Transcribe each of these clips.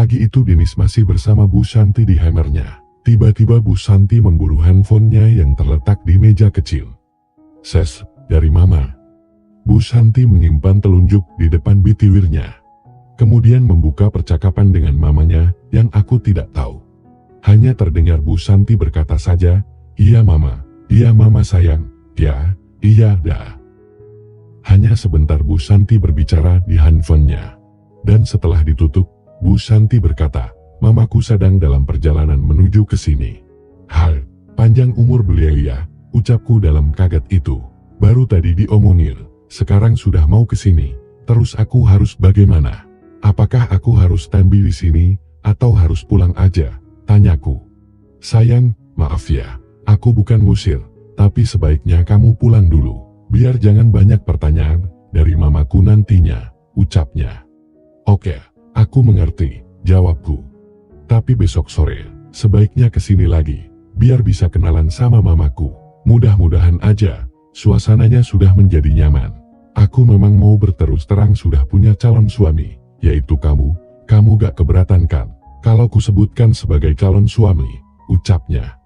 Pagi itu Denis masih bersama Bu Santi di Hammernya. Tiba-tiba Bu Santi memburu handphonenya yang terletak di meja kecil. "Ses, dari Mama." Bu Santi menyimpan telunjuk di depan bitiwirnya. Kemudian membuka percakapan dengan mamanya yang aku tidak tahu. Hanya terdengar Bu Santi berkata saja, iya Mama sayang, ya, iya dah." Hanya sebentar Bu Santi berbicara di handphonenya. Dan setelah ditutup, Bu Santi berkata, "Mamaku sedang dalam perjalanan menuju ke sini." "Hal, panjang umur beliau ya," ucapku dalam kaget itu. "Baru tadi diomongin, sekarang sudah mau ke sini, terus aku harus bagaimana? Apakah aku harus standby di sini, atau harus pulang aja?" tanyaku. "Sayang, maaf ya, aku bukan ngusir, tapi sebaiknya kamu pulang dulu, biar jangan banyak pertanyaan dari mamaku nantinya," ucapnya. "Oke, aku mengerti," jawabku. "Tapi besok sore, sebaiknya kesini lagi, biar bisa kenalan sama mamaku. Mudah-mudahan aja, suasananya sudah menjadi nyaman. Aku memang mau berterus terang sudah punya calon suami, yaitu kamu. Kamu gak keberatan kan kalau kusebutkan sebagai calon suami?" ucapnya.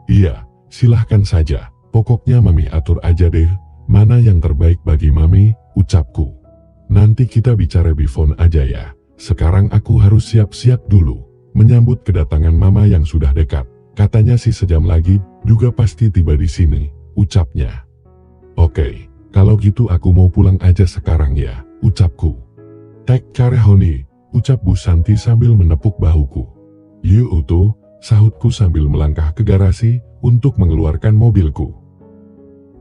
"Iya, silahkan saja, pokoknya Mami atur aja deh, mana yang terbaik bagi Mami," ucapku. "Nanti kita bicara di phone aja ya. Sekarang aku harus siap-siap dulu, menyambut kedatangan Mama yang sudah dekat. Katanya sih sejam lagi, juga pasti tiba di sini," ucapnya. "Oke, kalau gitu aku mau pulang aja sekarang ya," ucapku. "Take care honey," ucap Bu Santi sambil menepuk bahuku. "Yuk tuh," sahutku sambil melangkah ke garasi untuk mengeluarkan mobilku.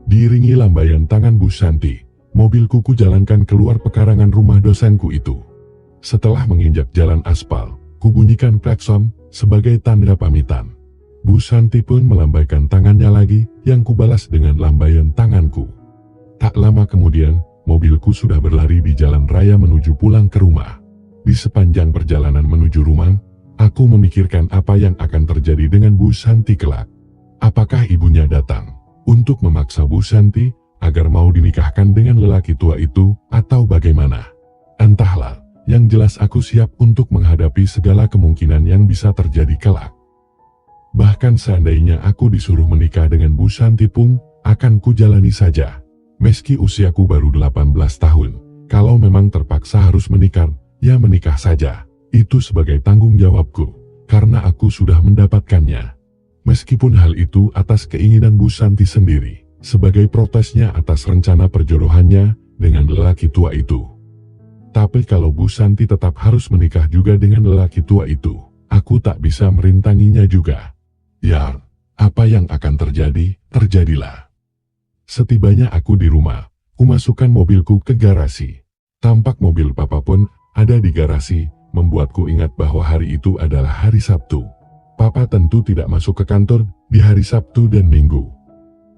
Diiringi lambaian tangan Bu Santi, mobilku kujalankan keluar pekarangan rumah dosenku itu. Setelah menginjak jalan aspal, kubunyikan klakson sebagai tanda pamitan. Bu Santi pun melambaikan tangannya lagi, yang kubalas dengan lambaian tanganku. Tak lama kemudian, mobilku sudah berlari di jalan raya menuju pulang ke rumah. Di sepanjang perjalanan menuju rumah, aku memikirkan apa yang akan terjadi dengan Bu Santi kelak. Apakah ibunya datang untuk memaksa Bu Santi agar mau dinikahkan dengan lelaki tua itu, atau bagaimana? Entahlah, yang jelas aku siap untuk menghadapi segala kemungkinan yang bisa terjadi kelak. Bahkan seandainya aku disuruh menikah dengan Bu Santi pun, akan kujalani saja. Meski usiaku baru 18 tahun, kalau memang terpaksa harus menikah, ya menikah saja. Itu sebagai tanggung jawabku, karena aku sudah mendapatkannya. Meskipun hal itu atas keinginan Bu Santi sendiri, sebagai protesnya atas rencana perjodohannya dengan lelaki tua itu. Tapi kalau Bu Santi tetap harus menikah juga dengan lelaki tua itu, aku tak bisa merintanginya juga. Ya, apa yang akan terjadi, terjadilah. Setibanya aku di rumah, kumasukkan mobilku ke garasi. Tampak mobil Papa pun ada di garasi, membuatku ingat bahwa hari itu adalah hari Sabtu. Papa tentu tidak masuk ke kantor di hari Sabtu dan Minggu.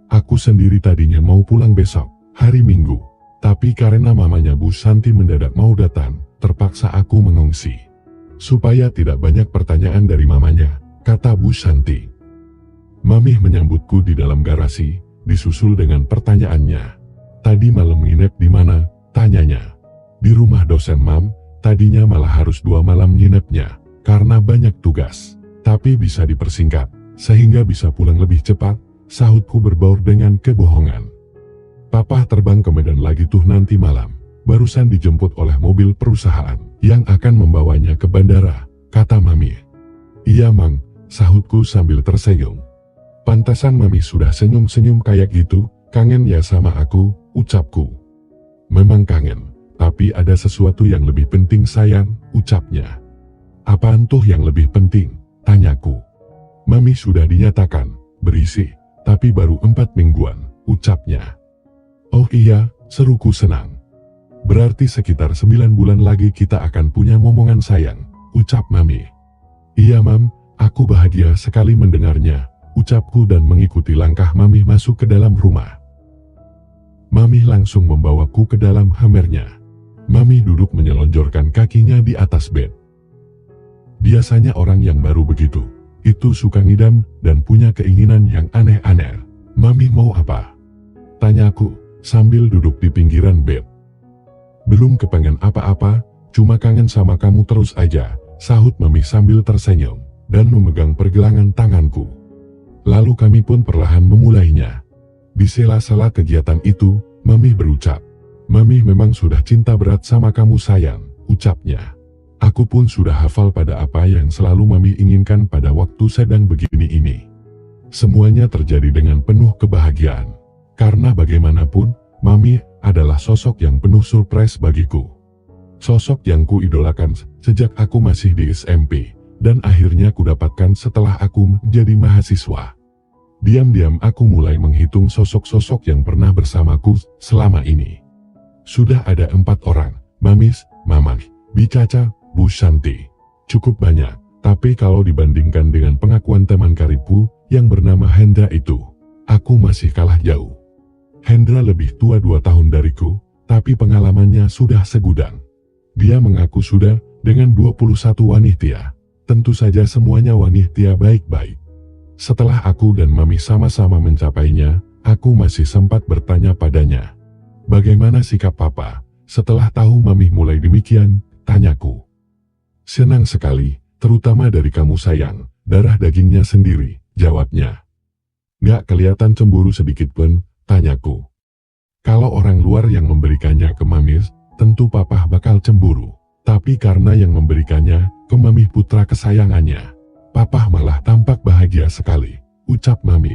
Aku sendiri tadinya mau pulang besok, hari Minggu. Tapi karena mamanya Bu Santi mendadak mau datang, terpaksa aku mengungsi. Supaya tidak banyak pertanyaan dari mamanya, kata Bu Santi. Mami menyambutku di dalam garasi, disusul dengan pertanyaannya. "Tadi malam nginep di mana?" tanyanya. "Di rumah dosen Mam, tadinya malah harus 2 malam nginepnya, karena banyak tugas. Tapi bisa dipersingkat, sehingga bisa pulang lebih cepat," sahutku berbaur dengan kebohongan. "Papa terbang ke Medan lagi tuh nanti malam, barusan dijemput oleh mobil perusahaan, yang akan membawanya ke bandara," kata Mami. "Iya Mang," sahutku sambil tersenyum. "Pantasan Mami sudah senyum-senyum kayak gitu, kangen ya sama aku," ucapku. "Memang kangen, tapi ada sesuatu yang lebih penting sayang," ucapnya. "Apaan tuh yang lebih penting?" tanyaku. "Mami sudah dinyatakan berisi, tapi baru 4 mingguan," ucapnya. "Oh iya," seruku senang. "Berarti sekitar 9 bulan lagi kita akan punya momongan sayang," ucap Mami. "Iya Mam, aku bahagia sekali mendengarnya," ucapku dan mengikuti langkah Mami masuk ke dalam rumah. Mami langsung membawaku ke dalam Hammernya. Mami duduk menyelonjorkan kakinya di atas bed. Biasanya orang yang baru begitu, itu suka ngidam dan punya keinginan yang aneh-aneh. "Mami mau apa?" tanyaku, sambil duduk di pinggiran bed. "Belum kepengen apa-apa, cuma kangen sama kamu terus aja," sahut Mami sambil tersenyum dan memegang pergelangan tanganku. Lalu kami pun perlahan memulainya. Di sela-sela kegiatan itu, Mami berucap, "Mami memang sudah cinta berat sama kamu sayang," ucapnya. Aku pun sudah hafal pada apa yang selalu Mami inginkan pada waktu sedang begini ini. Semuanya terjadi dengan penuh kebahagiaan. Karena bagaimanapun, Mami adalah sosok yang penuh surprise bagiku. Sosok yang kuidolakan sejak aku masih di SMP, dan akhirnya kudapatkan setelah aku menjadi mahasiswa. Diam-diam aku mulai menghitung sosok-sosok yang pernah bersamaku selama ini. Sudah ada 4 orang, Mamis, Mama, Bicaca, Bu Santi. Cukup banyak, tapi kalau dibandingkan dengan pengakuan teman karibku yang bernama Hendra itu, aku masih kalah jauh. Hendra lebih tua 2 tahun dariku, tapi pengalamannya sudah segudang. Dia mengaku sudah dengan 21 wanita. Tentu saja semuanya wanita baik-baik. Setelah aku dan Mami sama-sama mencapainya, aku masih sempat bertanya padanya, "Bagaimana sikap Papa setelah tahu Mami mulai demikian?" tanyaku. "Senang sekali, terutama dari kamu sayang, darah dagingnya sendiri," jawabnya. "Gak kelihatan cemburu sedikit pun?" tanyaku. "Kalau orang luar yang memberikannya ke Mami, tentu Papa bakal cemburu. Tapi karena yang memberikannya ke Mami putra kesayangannya, Papa malah tampak bahagia sekali," ucap Mami.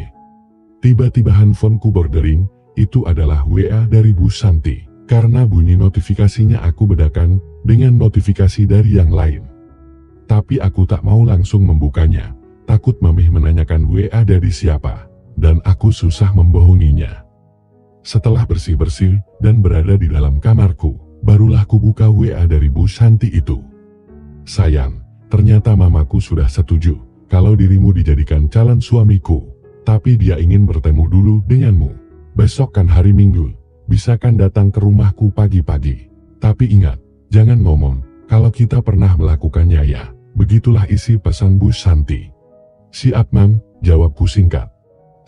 Tiba-tiba handphoneku berdering, itu adalah WA dari Bu Santi. Karena bunyi notifikasinya aku bedakan dengan notifikasi dari yang lain. Tapi aku tak mau langsung membukanya, takut Mami menanyakan WA dari siapa, dan aku susah membohonginya. Setelah bersih-bersih dan berada di dalam kamarku, barulah ku buka WA dari Bu Santi itu. "Sayang, ternyata Mamaku sudah setuju kalau dirimu dijadikan calon suamiku, tapi dia ingin bertemu dulu denganmu. Besok kan hari Minggu, bisa kan datang ke rumahku pagi-pagi. Tapi ingat, jangan ngomong kalau kita pernah melakukannya ya." Begitulah isi pesan Bu Santi. "Siap Mam," jawabku singkat.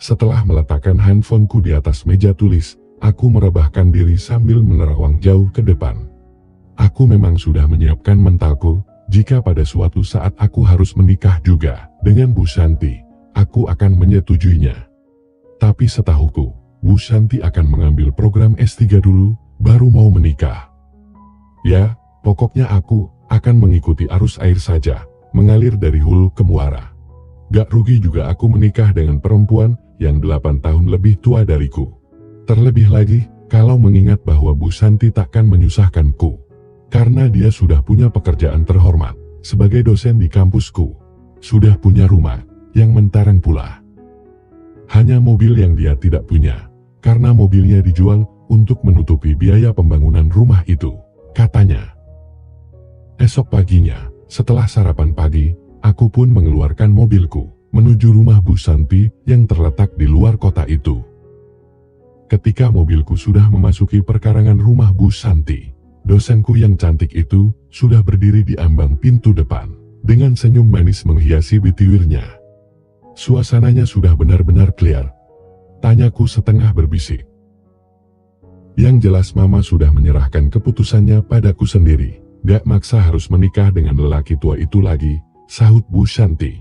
Setelah meletakkan handphoneku di atas meja tulis, aku merebahkan diri sambil menerawang jauh ke depan. Aku memang sudah menyiapkan mentalku, jika pada suatu saat aku harus menikah juga dengan Bu Santi, aku akan menyetujuinya. Tapi setahuku, Bu Santi akan mengambil program S3 dulu, baru mau menikah. Ya, pokoknya aku akan mengikuti arus air saja, mengalir dari hulu ke muara. Gak rugi juga aku menikah dengan perempuan yang 8 tahun lebih tua dariku. Terlebih lagi, kalau mengingat bahwa Bu Santi takkan menyusahkanku. Karena dia sudah punya pekerjaan terhormat, sebagai dosen di kampusku. Sudah punya rumah, yang mentereng pula. Hanya mobil yang dia tidak punya, karena mobilnya dijual untuk menutupi biaya pembangunan rumah itu, katanya. Esok paginya, setelah sarapan pagi, aku pun mengeluarkan mobilku, menuju rumah Bu Santi yang terletak di luar kota itu. Ketika mobilku sudah memasuki perkarangan rumah Bu Santi, dosenku yang cantik itu sudah berdiri di ambang pintu depan, dengan senyum manis menghiasi bibirnya. Suasananya sudah benar-benar clear. Tanyaku setengah berbisik. Yang jelas Mama sudah menyerahkan keputusannya padaku sendiri. Gak maksa harus menikah dengan lelaki tua itu lagi, sahut Bu Santi.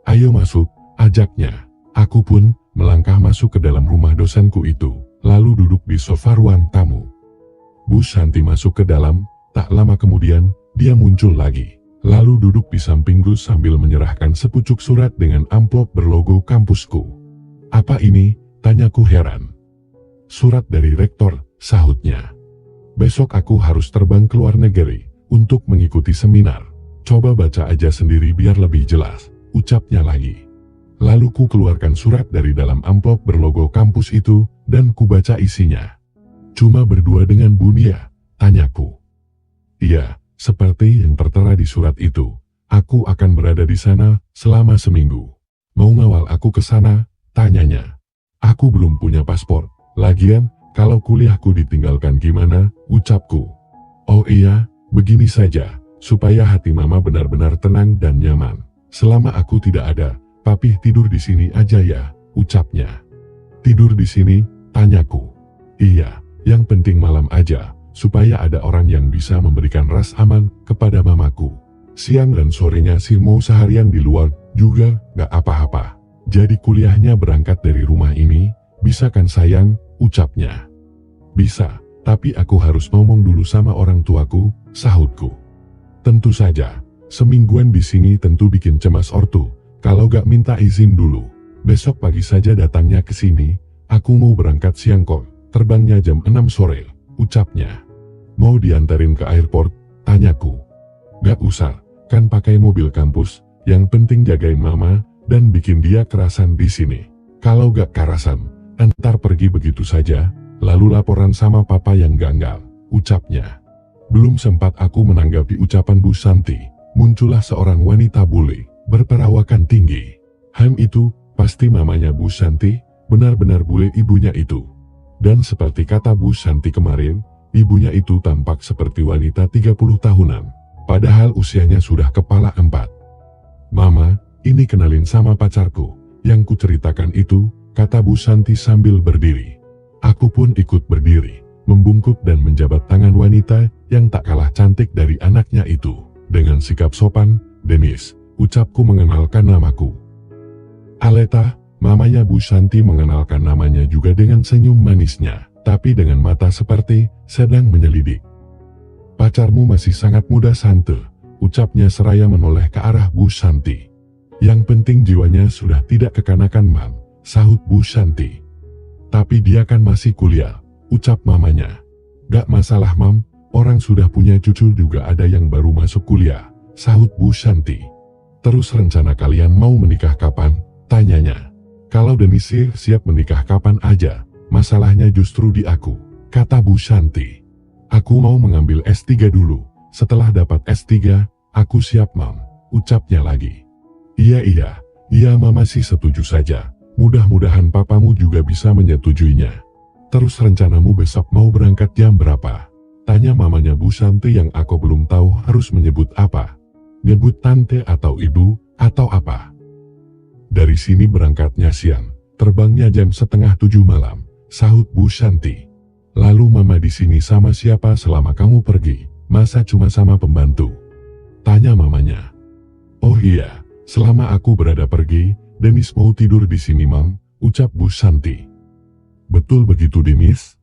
"Ayo masuk," ajaknya. Aku pun melangkah masuk ke dalam rumah dosenku itu, lalu duduk di sofa ruang tamu. Bu Santi masuk ke dalam, tak lama kemudian, dia muncul lagi. Lalu duduk di sampingku sambil menyerahkan sepucuk surat dengan amplop berlogo kampusku. "Apa ini?" tanyaku heran. "Surat dari rektor," sahutnya. "Besok aku harus terbang ke luar negeri untuk mengikuti seminar. Coba baca aja sendiri biar lebih jelas," ucapnya lagi. Lalu ku keluarkan surat dari dalam amplop berlogo kampus itu, dan ku baca isinya. "Cuma berdua dengan Bu Nia?" tanyaku. "Iya, seperti yang tertera di surat itu. Aku akan berada di sana selama seminggu. Mau ngawal aku ke sana?" tanyanya. "Aku belum punya paspor. Lagian, kalau kuliahku ditinggalkan gimana?" ucapku. "Oh iya, begini saja, supaya hati Mama benar-benar tenang dan nyaman. Selama aku tidak ada, Papi tidur di sini aja ya," ucapnya. "Tidur di sini?" tanyaku. "Iya, yang penting malam aja, supaya ada orang yang bisa memberikan ras aman kepada Mamaku. Siang dan sorenya sih mau seharian di luar juga gak apa-apa. Jadi kuliahnya berangkat dari rumah ini, bisa kan sayang, ucapnya. Bisa, tapi aku harus ngomong dulu sama orang tuaku, sahutku. Tentu saja, semingguan di sini tentu bikin cemas ortu, kalau gak minta izin dulu. Besok pagi saja datangnya ke sini, aku mau berangkat siang kok, terbangnya jam 6 sore, ucapnya. Mau diantarin ke airport, tanyaku. Gak usah, kan pakai mobil kampus, yang penting jagain mama, dan bikin dia kerasan di sini. Kalau gak kerasan, antar pergi begitu saja, lalu laporan sama papa yang ganggal, ucapnya. Belum sempat aku menanggapi ucapan Bu Santi, muncullah seorang wanita bule, berperawakan tinggi. Itu, pasti mamanya Bu Santi, benar-benar bule ibunya itu. Dan seperti kata Bu Santi kemarin, ibunya itu tampak seperti wanita 30 tahunan. Padahal usianya sudah kepala 4. Mama, ini kenalin sama pacarku. Yang kuceritakan itu, kata Bu Santi sambil berdiri. Aku pun ikut berdiri, membungkuk dan menjabat tangan wanita yang tak kalah cantik dari anaknya itu. Dengan sikap sopan, Denis, ucapku mengenalkan namaku. Aleta, mamanya Bu Santi mengenalkan namanya juga dengan senyum manisnya, tapi dengan mata seperti sedang menyelidik. Pacarmu masih sangat muda Sante, ucapnya seraya menoleh ke arah Bu Santi. Yang penting jiwanya sudah tidak kekanakan Mam, sahut Bu Santi. Tapi dia kan masih kuliah, ucap mamanya. Gak masalah Mam, orang sudah punya cucu juga ada yang baru masuk kuliah, sahut Bu Santi. Terus rencana kalian mau menikah kapan? Tanyanya. Kalau Denis siap menikah kapan aja, masalahnya justru di aku, kata Bu Santi. Aku mau mengambil S3 dulu, setelah dapat S3, aku siap Mam, ucapnya lagi. Iya Mama sih setuju saja, mudah-mudahan papamu juga bisa menyetujuinya. Terus rencanamu besok mau berangkat jam berapa? Tanya mamanya Bu Santi yang aku belum tahu harus menyebut apa. Nyebut tante atau ibu, atau apa? Dari sini berangkatnya siang, terbangnya jam 6:30 malam, sahut Bu Santi. Lalu mama di sini sama siapa selama kamu pergi? Masa cuma sama pembantu? Tanya mamanya. Oh iya, selama aku berada pergi, Denis mau tidur di sini Mam, ucap Bu Santi. Betul begitu Denis?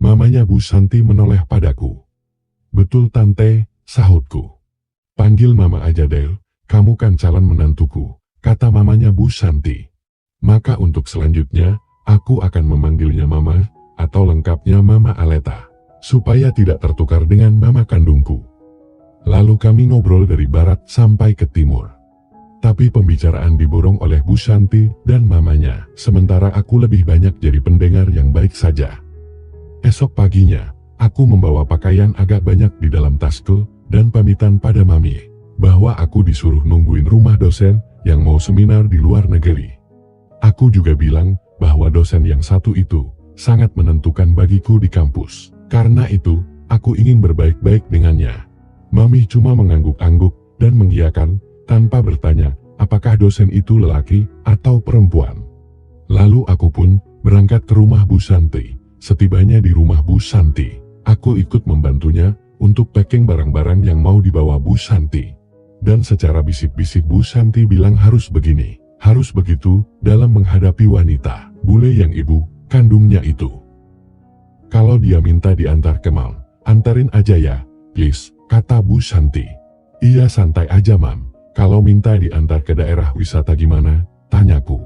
Mamanya Bu Santi menoleh padaku. Betul tante, sahutku. Panggil mama aja Del, kamu kan calon menantuku, kata mamanya Bu Santi. Maka untuk selanjutnya, aku akan memanggilnya mama, atau lengkapnya Mama Aleta, supaya tidak tertukar dengan mama kandungku. Lalu kami ngobrol dari barat sampai ke timur. Tapi pembicaraan diborong oleh Bu Santi dan mamanya, sementara aku lebih banyak jadi pendengar yang baik saja. Esok paginya, aku membawa pakaian agak banyak di dalam tasku, dan pamitan pada mami, bahwa aku disuruh nungguin rumah dosen yang mau seminar di luar negeri. Aku juga bilang bahwa dosen yang satu itu sangat menentukan bagiku di kampus. Karena itu, aku ingin berbaik-baik dengannya. Mami cuma mengangguk-angguk dan mengiyakan, tanpa bertanya, apakah dosen itu lelaki atau perempuan. Lalu aku pun berangkat ke rumah Bu Santi. Setibanya di rumah Bu Santi, aku ikut membantunya untuk packing barang-barang yang mau dibawa Bu Santi. Dan secara bisik-bisik Bu Santi bilang harus begini, harus begitu, dalam menghadapi wanita bule yang ibu kandungnya itu. Kalau dia minta diantar ke Mam, antarin aja ya, please, kata Bu Santi. Iya santai aja Mam, kalau minta diantar ke daerah wisata gimana, tanyaku.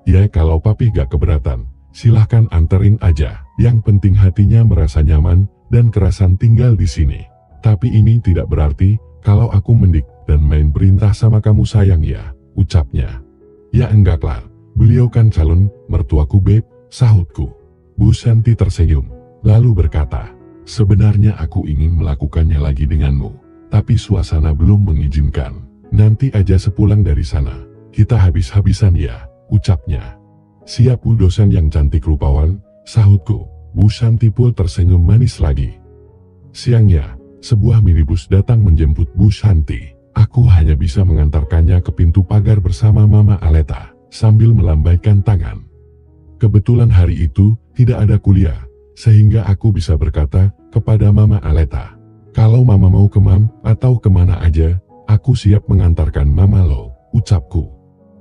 Ya kalau papi gak keberatan, silahkan anterin aja, yang penting hatinya merasa nyaman, dan kerasan tinggal di sini. Tapi ini tidak berarti, kalau aku mendik, dan main perintah sama kamu sayang ya, ucapnya. Ya enggak lah, beliau kan calon mertuaku beb, sahutku. Bu Santi tersenyum, lalu berkata, sebenarnya aku ingin melakukannya lagi denganmu, tapi suasana belum mengizinkan. Nanti aja sepulang dari sana, kita habis-habisan ya, ucapnya. Siap Bu dosen yang cantik rupawan, sahutku. Bu Santi pun tersenyum manis lagi. Siangnya, sebuah minibus datang menjemput Bu Santi. Aku hanya bisa mengantarkannya ke pintu pagar bersama Mama Aleta, sambil melambaikan tangan. Kebetulan hari itu, tidak ada kuliah, sehingga aku bisa berkata kepada Mama Aleta, kalau Mama mau ke Mam, atau kemana aja, Aku siap mengantarkan mama lo, ucapku.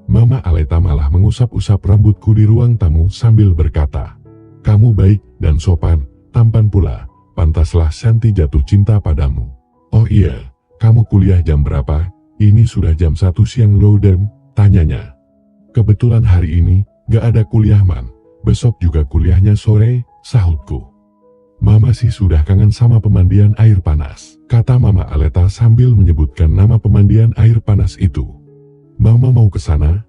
Mama Aleta malah mengusap-usap rambutku di ruang tamu sambil berkata, kamu baik dan sopan, tampan pula, pantaslah Shanti jatuh cinta padamu. Oh iya, kamu kuliah jam berapa? Ini sudah jam 1 siang loh dan, tanyanya. Kebetulan hari ini, gak ada kuliah man, besok juga kuliahnya sore, sahutku. Mama sih sudah kangen sama pemandian air panas, kata Mama Aleta sambil menyebutkan nama pemandian air panas itu. Mama mau ke sana?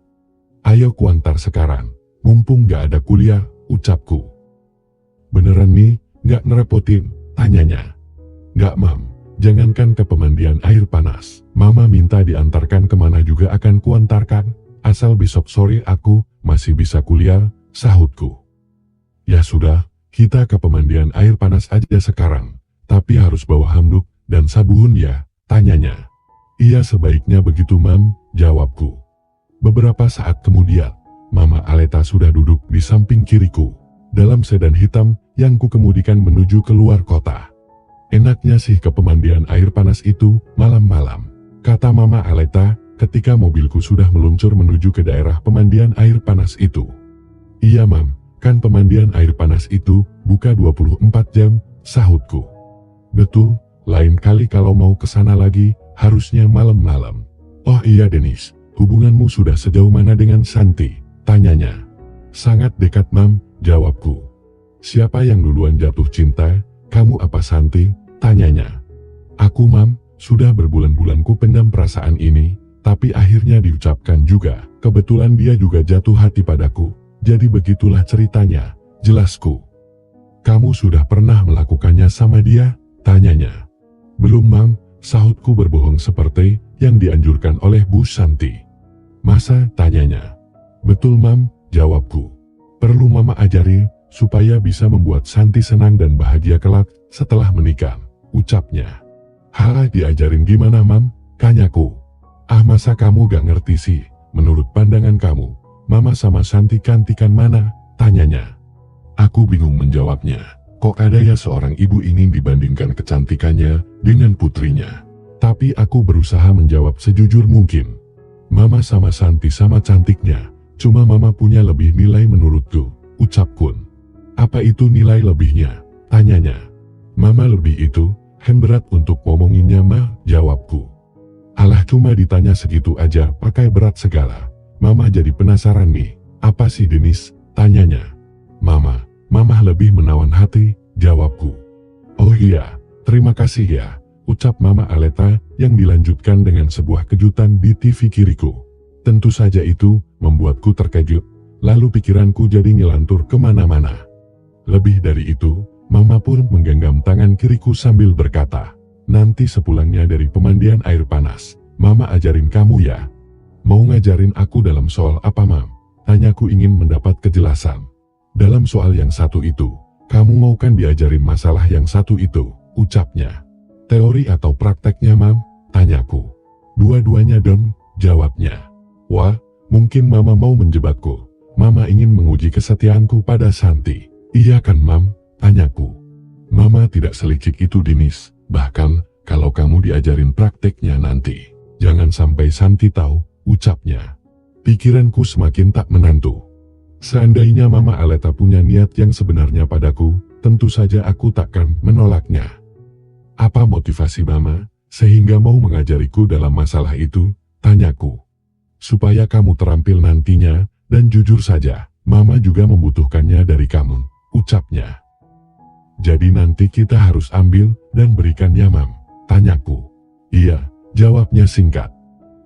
Ayo kuantar sekarang, mumpung gak ada kuliah, ucapku. Beneran nih, gak ngerepotin, tanyanya. Gak mam, jangankan ke pemandian air panas, Mama minta diantarkan kemana juga akan kuantarkan, asal besok sore aku masih bisa kuliah, sahutku. Ya sudah, kita ke pemandian air panas aja sekarang, tapi harus bawa handuk dan sabun ya, tanyanya. Iya sebaiknya begitu mam, jawabku. Beberapa saat kemudian, Mama Aleta sudah duduk di samping kiriku, dalam sedan hitam yang kukemudikan menuju keluar kota. Enaknya sih ke pemandian air panas itu malam-malam, kata Mama Aleta ketika mobilku sudah meluncur menuju ke daerah pemandian air panas itu. Iya mam, kan pemandian air panas itu buka 24 jam, sahutku. Betul, lain kali kalau mau ke sana lagi, harusnya malam-malam. Oh iya Denis, hubunganmu sudah sejauh mana dengan Shanti? Tanyanya. Sangat dekat mam, jawabku. Siapa yang duluan jatuh cinta, kamu apa Shanti? Tanyanya. Aku mam, sudah berbulan-bulan ku pendam perasaan ini, tapi akhirnya diucapkan juga. Kebetulan dia juga jatuh hati padaku. Jadi begitulah ceritanya, jelasku. Kamu sudah pernah melakukannya sama dia? Tanyanya. Belum mam, sahutku berbohong seperti yang dianjurkan oleh Bu Shanti. Masa? Tanyanya. Betul mam, jawabku. Perlu mama ajari, supaya bisa membuat Shanti senang dan bahagia kelak setelah menikah, ucapnya. Hah, diajarin gimana mam? Tanyaku. Ah masa kamu gak ngerti sih, menurut pandangan kamu, mama sama Shanti cantikan mana? Tanyanya. Aku bingung menjawabnya. Kok ada ya seorang ibu ingin dibandingkan kecantikannya dengan putrinya? Tapi aku berusaha menjawab sejujur mungkin. Mama sama Shanti sama cantiknya, cuma mama punya lebih nilai menurutku, ucapkun. Apa itu nilai lebihnya? Tanyanya. Mama lebih itu, berat untuk ngomonginnya mah, jawabku. Alah cuma ditanya segitu aja pakai berat segala. Mama jadi penasaran nih, apa sih Denis? Tanyanya. Mama lebih menawan hati, jawabku. Oh iya, terima kasih ya, ucap Mama Aleta yang dilanjutkan dengan sebuah kejutan di TV kiriku. Tentu saja itu membuatku terkejut, lalu pikiranku jadi ngelantur kemana-mana. Lebih dari itu, Mama pun menggenggam tangan kiriku sambil berkata, nanti sepulangnya dari pemandian air panas, Mama ajarin kamu ya. Mau ngajarin aku dalam soal apa mam? Tanyaku ingin mendapat kejelasan. Dalam soal yang satu itu, kamu mau kan diajarin masalah yang satu itu, ucapnya. Teori atau prakteknya mam? Tanyaku. Dua-duanya dong, jawabnya. Wah, mungkin mama mau menjebakku. Mama ingin menguji kesetiaanku pada Shanti. Iya kan mam? Tanyaku. Mama tidak selicik itu Denis, bahkan kalau kamu diajarin prakteknya nanti, jangan sampai Shanti tahu, ucapnya. Pikiranku semakin tak menentu. Seandainya Mama Aleta punya niat yang sebenarnya padaku, tentu saja aku takkan menolaknya. Apa motivasi Mama, sehingga mau mengajariku dalam masalah itu? Tanyaku. Supaya kamu terampil nantinya, dan jujur saja, Mama juga membutuhkannya dari kamu, ucapnya. Jadi nanti kita harus ambil dan berikannya mam? Tanyaku. Iya, jawabnya singkat.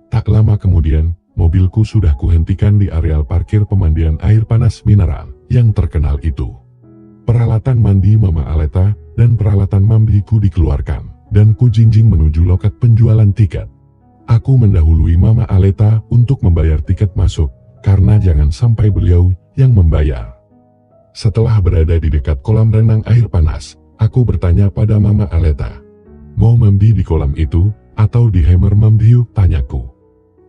Tak lama kemudian, mobilku sudah kuhentikan di areal parkir pemandian air panas mineral yang terkenal itu. Peralatan mandi Mama Aleta dan peralatan mandiku dikeluarkan, dan ku jinjing menuju loket penjualan tiket. Aku mendahului Mama Aleta untuk membayar tiket masuk, karena jangan sampai beliau yang membayar. Setelah berada di dekat kolam renang air panas, aku bertanya pada Mama Aleta. Mau mandi di kolam itu, atau di hammer mandi yuk? Tanyaku.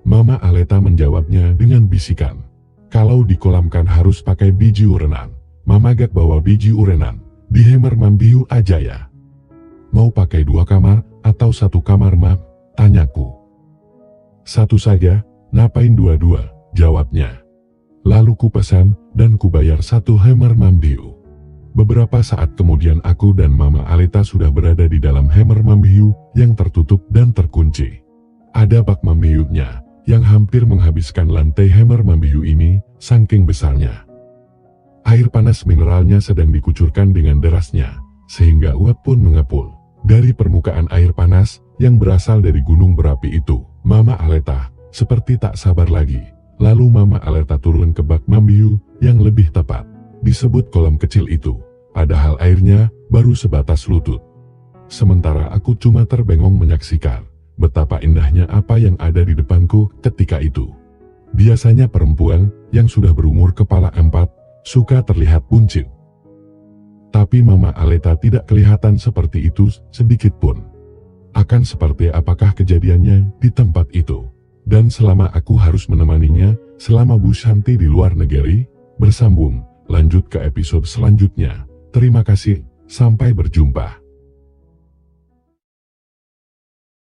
Mama Aleta menjawabnya dengan bisikan. Kalau di kolam kan harus pakai biji urenan. Mama gak bawa biji urenan. Di hammer mandi yuk aja ya. Mau pakai 2 kamar, atau 1 kamar mam? Tanyaku. Satu saja, ngapain dua-dua, jawabnya. Lalu ku pesan dan ku bayar satu hammer mambiu. Beberapa saat kemudian aku dan Mama Aleta sudah berada di dalam hammer mambiu yang tertutup dan terkunci. Ada bak mambiunya yang hampir menghabiskan lantai hammer mambiu ini, saking besarnya. Air panas mineralnya sedang dikucurkan dengan derasnya, sehingga uap pun mengepul. Dari permukaan air panas yang berasal dari gunung berapi itu, Mama Aleta seperti tak sabar lagi. Lalu Mama Aleta turun ke bak mambiu yang lebih tepat disebut kolam kecil itu, padahal airnya baru sebatas lutut. Sementara aku cuma terbengong menyaksikan betapa indahnya apa yang ada di depanku ketika itu. Biasanya perempuan yang sudah berumur kepala 4 suka terlihat buncit. Tapi Mama Aleta tidak kelihatan seperti itu sedikit pun. Akan seperti apakah kejadiannya di tempat itu? Dan selama aku harus menemaninya selama Bu Shanti di luar negeri, bersambung lanjut ke episode selanjutnya. Terima kasih, sampai berjumpa.